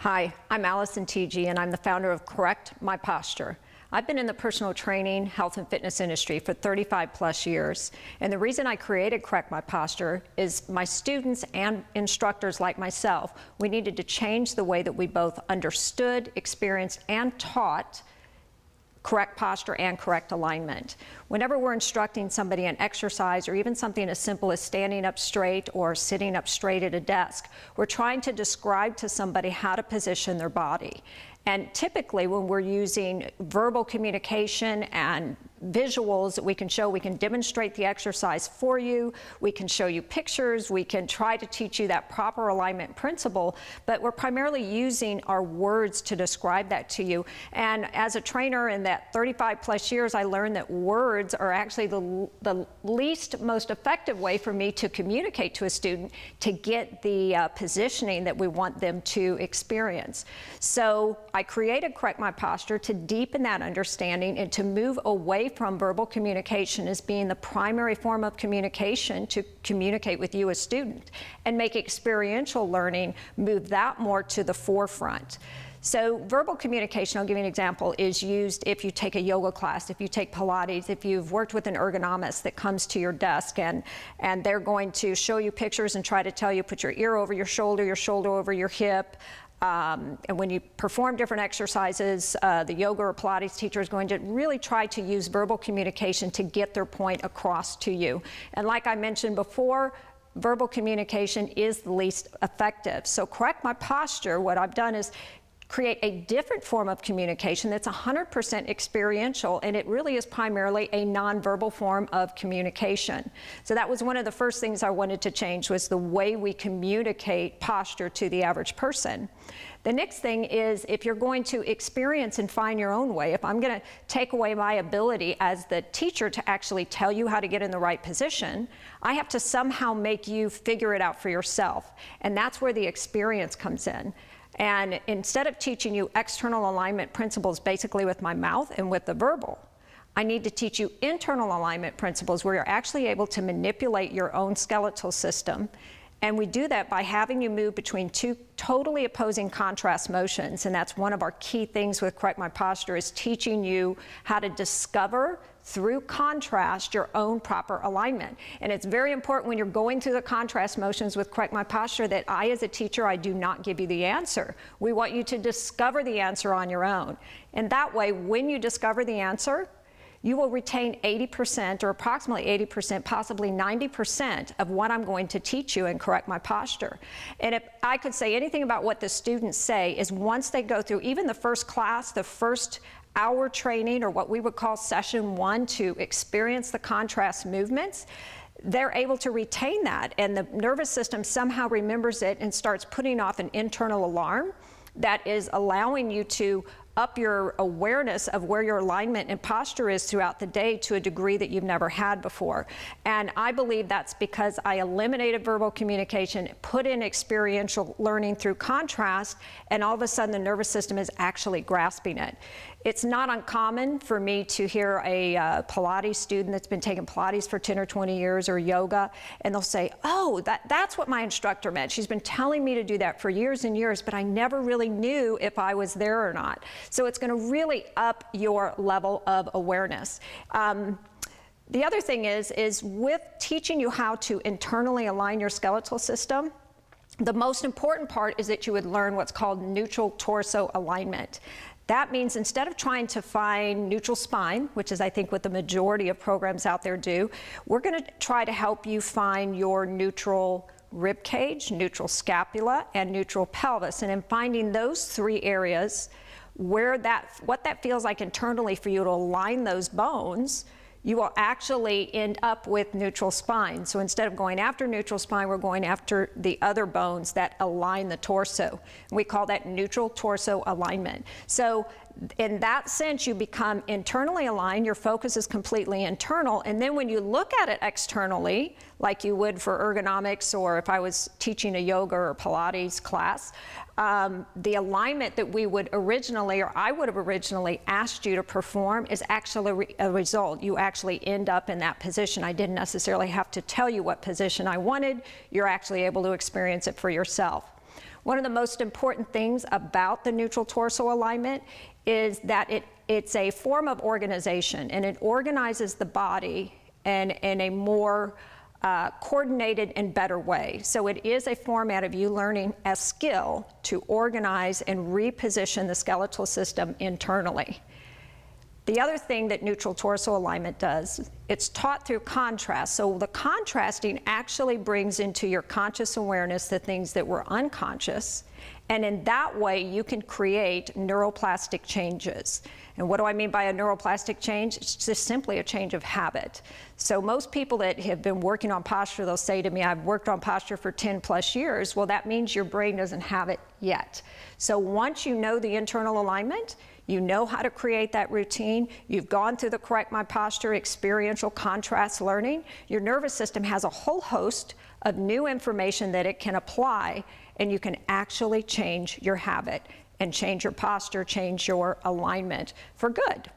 Hi, I'm Allison Teege, and I'm the founder of Correct My Posture. I've been in the personal training, health, and fitness industry for 35 plus years. And the reason I created Correct My Posture is my students and instructors like myself, we needed to change the way that we both understood, experienced, and taught correct posture and correct alignment. Whenever we're instructing somebody an exercise or even something as simple as standing up straight or sitting up straight at a desk, we're trying to describe to somebody how to position their body. And typically when we're using verbal communication and visuals that we can demonstrate the exercise for you, we can show you pictures, we can try to teach you that proper alignment principle, but we're primarily using our words to describe that to you. And as a trainer in that 35 plus years, I learned that words are actually the least most effective way for me to communicate to a student to get the positioning that we want them to experience. So I created Correct My Posture to deepen that understanding and to move away from verbal communication as being the primary form of communication to communicate with you as student and make experiential learning move that more to the forefront. So verbal communication, I'll give you an example, is used if you take a yoga class, if you take Pilates, if you've worked with an ergonomist that comes to your desk and they're going to show you pictures and try to tell you, put your ear over your shoulder over your hip. And when you perform different exercises, the yoga or Pilates teacher is going to really try to use verbal communication to get their point across to you. And like I mentioned before, verbal communication is the least effective. So Correct My Posture, what I've done is create a different form of communication that's 100% experiential, and it really is primarily a nonverbal form of communication. So that was one of the first things I wanted to change, was the way we communicate posture to the average person. The next thing is, if you're going to experience and find your own way, if I'm going to take away my ability as the teacher to actually tell you how to get in the right position, I have to somehow make you figure it out for yourself. And that's where the experience comes in. And instead of teaching you external alignment principles basically with my mouth and with the verbal, I need to teach you internal alignment principles where you're actually able to manipulate your own skeletal system. And we do that by having you move between two totally opposing contrast motions. And that's one of our key things with Correct My Posture, is teaching you how to discover through contrast your own proper alignment. And it's very important when you're going through the contrast motions with Correct My Posture that I, as a teacher, I do not give you the answer. We want you to discover the answer on your own. And that way, when you discover the answer, you will retain 80% or approximately 80%, possibly 90% of what I'm going to teach you in Correct My Posture. And if I could say anything about what the students say, is once they go through even the first class, the first hour training, or what we would call session 1, to experience the contrast movements, they're able to retain that, and the nervous system somehow remembers it and starts putting off an internal alarm that is allowing you to up your awareness of where your alignment and posture is throughout the day to a degree that you've never had before. And I believe that's because I eliminated verbal communication, put in experiential learning through contrast, and all of a sudden the nervous system is actually grasping it. It's not uncommon for me to hear a Pilates student that's been taking Pilates for 10 or 20 years, or yoga, and they'll say, oh, that's what my instructor meant. She's been telling me to do that for years and years, but I never really knew if I was there or not. So it's going to really up your level of awareness. The other thing is with teaching you how to internally align your skeletal system, the most important part is that you would learn what's called neutral torso alignment. That means instead of trying to find neutral spine, which is I think what the majority of programs out there do, we're going to try to help you find your neutral rib cage, neutral scapula, and neutral pelvis. And in finding those three areas, where what that feels like internally for you to align those bones, you will actually end up with neutral spine. So instead of going after neutral spine, we're going after the other bones that align the torso. We call that neutral torso alignment. So in that sense, you become internally aligned, your focus is completely internal, and then when you look at it externally, like you would for ergonomics, or if I was teaching a yoga or Pilates class, the alignment that we would originally, or I would have originally asked you to perform, is actually a result. You actually end up in that position. I didn't necessarily have to tell you what position I wanted. You're actually able to experience it for yourself. One of the most important things about the neutral torso alignment is that it's a form of organization, and it organizes the body in a more coordinated and better way. So it is a format of you learning a skill to organize and reposition the skeletal system internally. The other thing that neutral torso alignment does, it's taught through contrast. So the contrasting actually brings into your conscious awareness the things that were unconscious, and in that way you can create neuroplastic changes. And what do I mean by a neuroplastic change? It's just simply a change of habit. So most people that have been working on posture, they'll say to me, I've worked on posture for 10 plus years. Well, that means your brain doesn't have it yet. So once you know the internal alignment, you know how to create that routine, you've gone through the Correct My Posture experiential contrast learning, your nervous system has a whole host of new information that it can apply, and you can actually change your habit and change your posture, change your alignment for good.